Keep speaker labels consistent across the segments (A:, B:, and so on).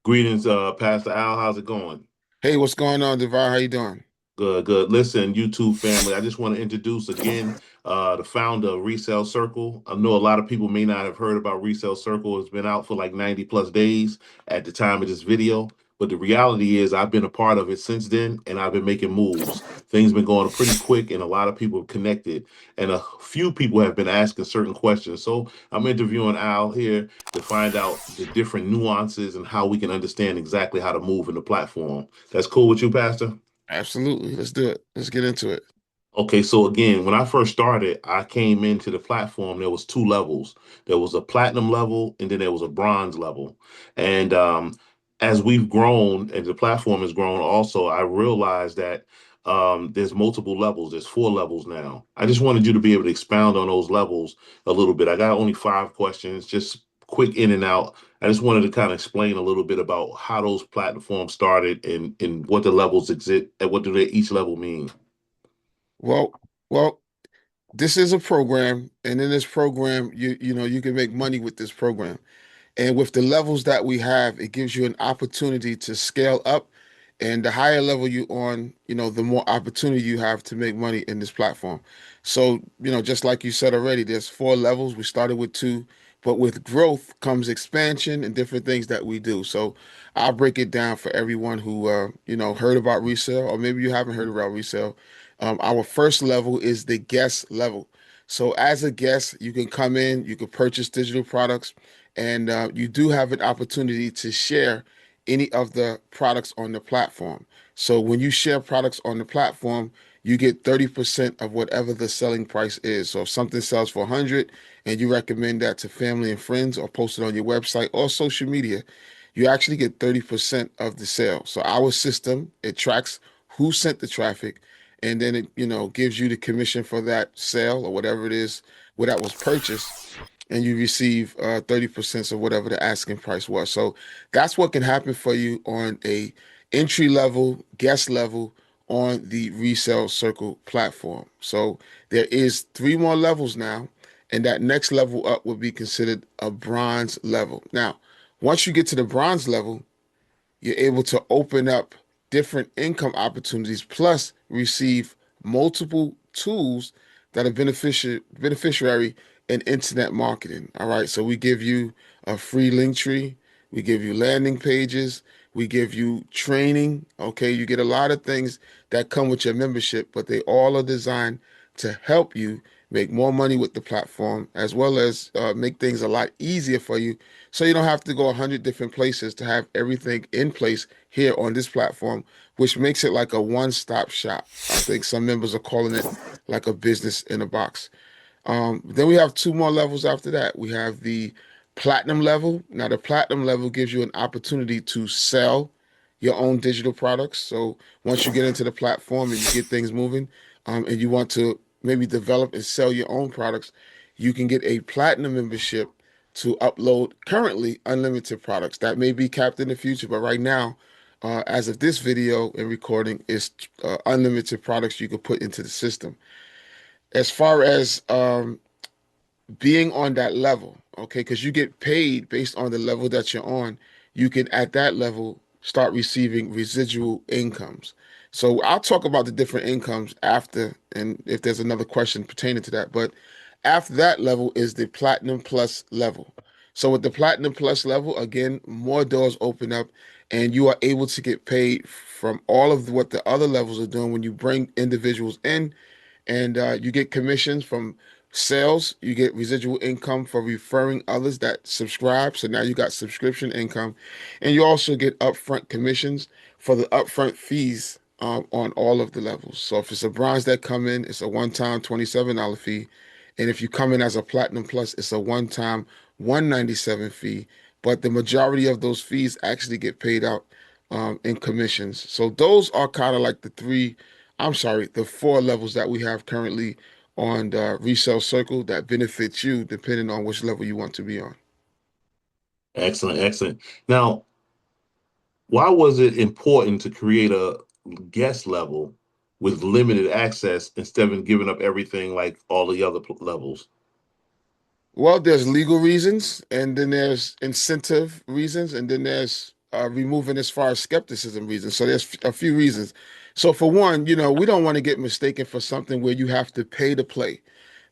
A: Greetings, Pastor Al. How's it going?
B: Hey, what's going on, Devar? How you doing?
A: Good, good. Listen, YouTube family, I just want to introduce again the founder of Resell Circle. I know a lot of people may not have heard about Resell Circle. It's been out for like 90 plus days at the time of this video. But the reality is I've been a part of it since then, and I've been making moves. Things been going pretty quick, and a lot of people have connected, and a few people have been asking certain questions. So I'm interviewing Al here to find out the different nuances and how we can understand exactly how to move in the platform. That's cool with you, Pastor?
B: Absolutely. Let's do it. Let's get into it.
A: Okay, so again, when I first started, I came into the platform. There was two levels. There was a platinum level, and then there was a bronze level. And as we've grown, and the platform has grown, also, I realized that there's multiple levels. There's four levels now. I just wanted you to be able to expound on those levels a little bit. I got only five questions, just quick in and out. I just wanted to kind of explain a little bit about how those platforms started and what the levels exist and what do they each level mean.
B: Well, well, this is a program, and in this program, you can make money with this program. And with the levels that we have, it gives you an opportunity to scale up. And the higher level you on, the more opportunity you have to make money in this platform. So, just like you said already, there's four levels. We started with two, but with growth comes expansion and different things that we do. So I'll break it down for everyone who, heard about resale, or maybe you haven't heard about resale. Our first level is the guest level. So as a guest, you can come in, you can purchase digital products, and you do have an opportunity to share any of the products on the platform. So when you share products on the platform, you get 30% of whatever the selling price is. So if something sells for 100 and you recommend that to family and friends or post it on your website or social media, you actually get 30% of the sale. So our system, it tracks who sent the traffic, and then it, gives you the commission for that sale or whatever it is where that was purchased, and you receive 30% of whatever the asking price was. So that's what can happen for you on a entry level, guest level on the Resell Circle platform. So there is three more levels now, and that next level up would be considered a bronze level. Now, once you get to the bronze level, you're able to open up different income opportunities plus receive multiple tools that are beneficiary in internet marketing. All right. So we give you a free link tree, we give you landing pages, we give you training. Okay. You get a lot of things that come with your membership, but they all are designed to help you make more money with the platform as well as make things a lot easier for you so you don't have to go 100 different places to have everything in place here on this platform, which makes it like a one-stop shop. I think some members are calling it like a business in a box. Then we have two more levels after that. We have the platinum level. Now, the platinum level gives you an opportunity to sell your own digital products. So once you get into the platform and you get things moving, and you want to maybe develop and sell your own products, you can get a platinum membership to upload currently unlimited products. That may be capped in the future, but right now, as of this video and recording, is unlimited products you can put into the system. As far as being on that level, okay, because you get paid based on the level that you're on, you can at that level start receiving residual incomes. So I'll talk about the different incomes after, and if there's another question pertaining to that. But after that level is the Platinum Plus level. So with the Platinum Plus level, again, more doors open up, and you are able to get paid from all of what the other levels are doing when you bring individuals in, and you get commissions from sales. You get residual income for referring others that subscribe. So now you got subscription income, and you also get upfront commissions for the upfront fees on all of the levels. So if it's a bronze that come in, it's a one-time $27 fee, and if you come in as a platinum plus, it's a one-time $197 fee. But the majority of those fees actually get paid out in commissions. So those are kind of like the four levels that we have currently on the Resell Circle that benefits you depending on which level you want to be on.
A: Excellent, excellent. Now, why was it important to create a guest level with limited access instead of giving up everything like all the other levels?
B: Well, there's legal reasons, and then there's incentive reasons, and then there's removing as far as skepticism reasons. So there's a few reasons. So for one, we don't want to get mistaken for something where you have to pay to play.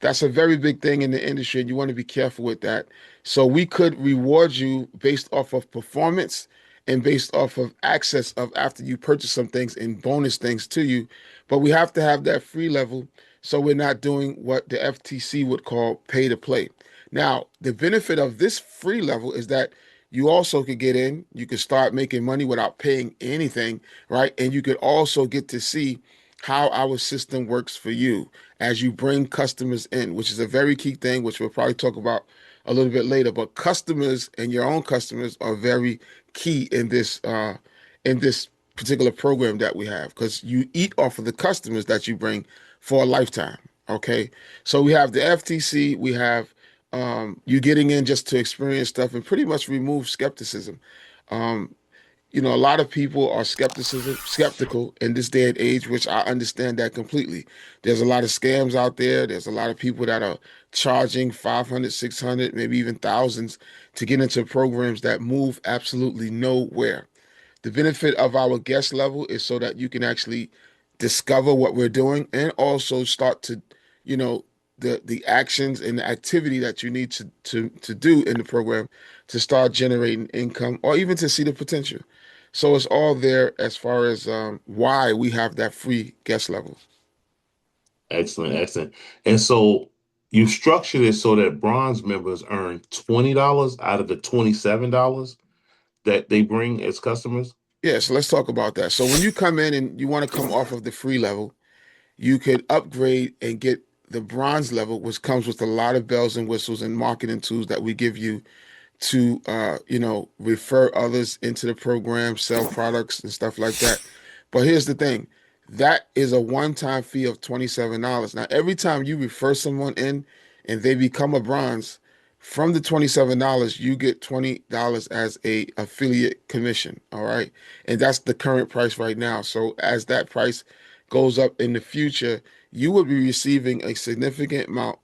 B: That's a very big thing in the industry, and you want to be careful with that. So we could reward you based off of performance and based off of access of after you purchase some things and bonus things to you. But we have to have that free level so we're not doing what the FTC would call pay to play. Now, the benefit of this free level is that you also could get in, you could start making money without paying anything, right? And you could also get to see how our system works for you as you bring customers in, which is a very key thing, which we'll probably talk about a little bit later. But customers and your own customers are very key in this particular program that we have because you eat off of the customers that you bring for a lifetime. Okay, so we have the FTC, we have you getting in just to experience stuff and pretty much remove skepticism. Um, a lot of people are skeptical in this day and age, which I understand that completely. There's a lot of scams out there. There's a lot of people that are charging 500, 600, maybe even thousands to get into programs that move absolutely nowhere. The benefit of our guest level is so that you can actually discover what we're doing and also start to, you know, the actions and the activity that you need to do in the program to start generating income or even to see the potential. So it's all there as far as why we have that free guest level.
A: Excellent, excellent. And so you structured it so that bronze members earn $20 out of the $27 that they bring as customers.
B: Yeah, so let's talk about that. So when you come in and you want to come off of the free level, you could upgrade and get the bronze level, which comes with a lot of bells and whistles and marketing tools that we give you to refer others into the program, sell products and stuff like that. But here's the thing. That is a one-time fee of $27. Now, every time you refer someone in and they become a bronze, from the $27, you get $20 as a affiliate commission. All right. And that's the current price right now. So as that price goes up in the future, you will be receiving a significant amount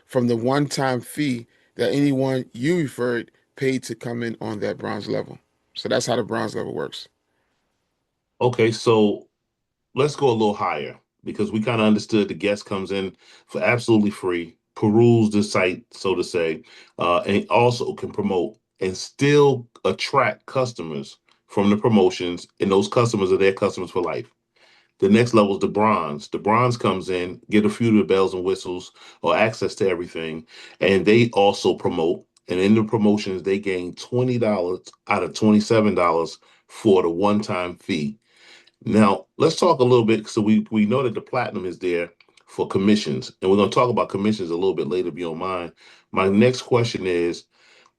B: from the one-time fee that anyone you referred paid to come in on that bronze level. So that's how the bronze level works.
A: Okay, so let's go a little higher because we kind of understood the guest comes in for absolutely free, peruse the site, so to say, and also can promote and still attract customers from the promotions, and those customers are their customers for life. The next level is the bronze. The bronze comes in, get a few of the bells and whistles or access to everything, and they also promote. And in the promotions, they gain $20 out of $27 for the one-time fee. Now, let's talk a little bit. So we know that the platinum is there for commissions, and we're going to talk about commissions a little bit later, if you don't mind. My next question is,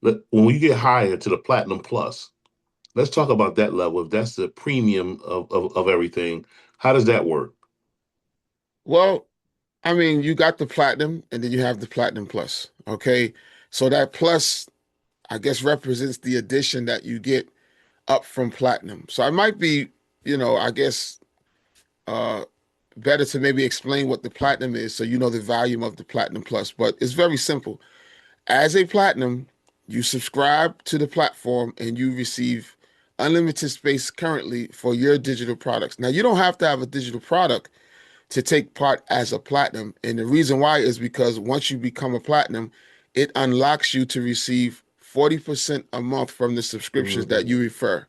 A: when we get higher to the platinum plus, let's talk about that level. If that's the premium of everything, how does that work?
B: Well, I mean, you got the platinum and then you have the platinum plus. Okay. So that plus, I guess, represents the addition that you get up from platinum. So I might be, I guess, uh, better to maybe explain what the platinum is so you know the volume of the platinum plus. But it's very simple. As a platinum, you subscribe to the platform and you receive unlimited space currently for your digital products. Now, you don't have to have a digital product to take part as a platinum. And the reason why is because once you become a platinum, it unlocks you to receive 40% a month from the subscriptions that
A: Mhm.
B: you refer.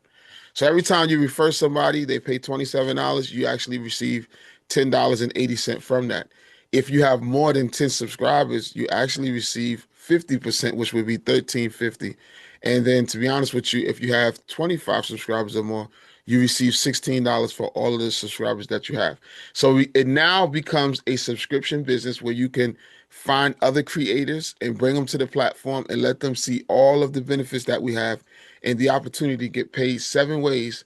B: So every time you refer somebody, they pay $27, you actually receive $10.80 from that. If you have more than 10 subscribers, you actually receive 50%, which would be $13.50. And then to be honest with you, if you have 25 subscribers or more, you receive $16 for all of the subscribers that you have. So it now becomes a subscription business where you can find other creators and bring them to the platform and let them see all of the benefits that we have and the opportunity to get paid 7 ways,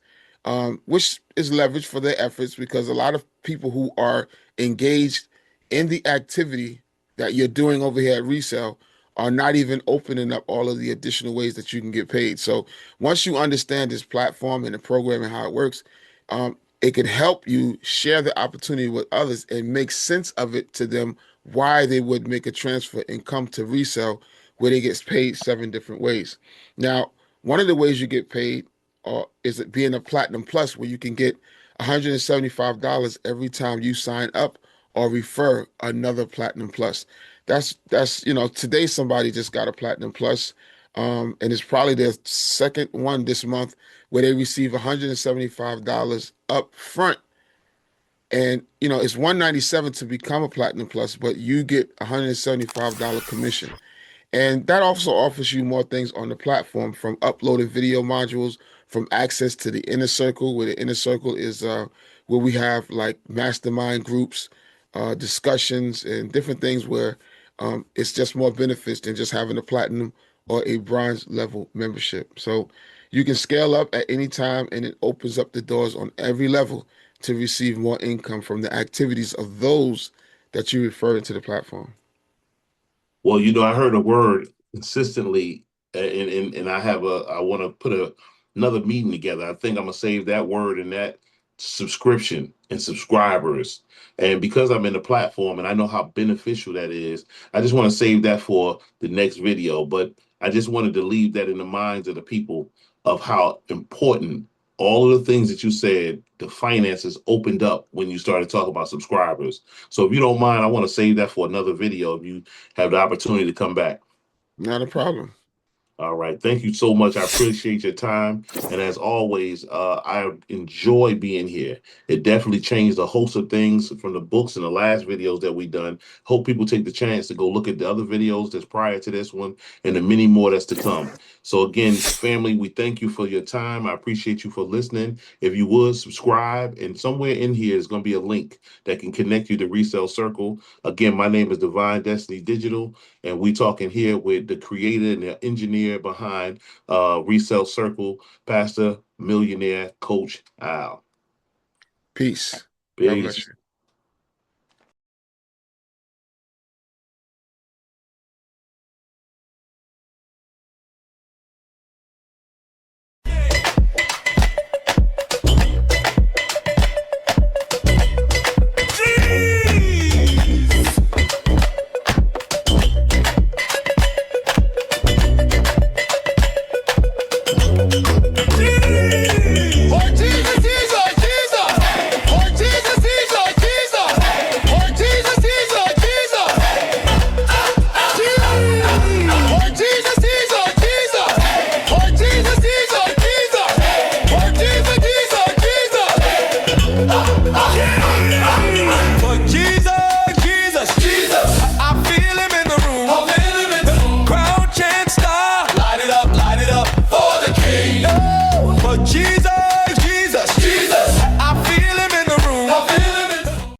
B: which is leverage for their efforts because a lot of people who are engaged in the activity that you're doing over here at Resell are not even opening up all of the additional ways that you can get paid. So once you understand this platform and the program and how it works, it can help you share the opportunity with others and make sense of it to them why they would make a transfer and come to Resell where they get paid 7 different ways. Now, One of the ways you get paid is it being a Platinum Plus, where you can get $175 every time you sign up or refer another Platinum Plus. That's today somebody just got a Platinum Plus, and it's probably their second one this month where they receive $175 up front. And it's 197 to become a Platinum Plus, but you get $175 commission. And that also offers you more things on the platform, from uploaded video modules, from access to the inner circle, where the inner circle is where we have like mastermind groups, discussions, and different things where it's just more benefits than just having a platinum or a bronze level membership. So you can scale up at any time, and it opens up the doors on every level to receive more income from the activities of those that you refer into the platform.
A: Well, I heard a word consistently, and I want to put another meeting together. I think I'm gonna save that word and that subscription and subscribers. And because I'm in the platform and I know how beneficial that is, I just want to save that for the next video. But I just wanted to leave that in the minds of the people of how important all of the things that you said, the finances opened up when you started talking about subscribers. So if you don't mind, I want to save that for another video if you have the opportunity to come back.
B: Not a problem.
A: All right. Thank you so much. I appreciate your time. And as always, I enjoy being here. It definitely changed a host of things from the books and the last videos that we've done. Hope people take the chance to go look at the other videos that's prior to this one and the many more that's to come. So again, family, we thank you for your time. I appreciate you for listening. If you would subscribe, and somewhere in here is going to be a link that can connect you to Resell Circle. Again, my name is Divine Destiny Digital, and we talking here with the creator and the engineer behind Resell Circle, Pastor Millionaire Coach Al.
B: Peace.
A: Peace.
B: God bless you.
C: Jesus.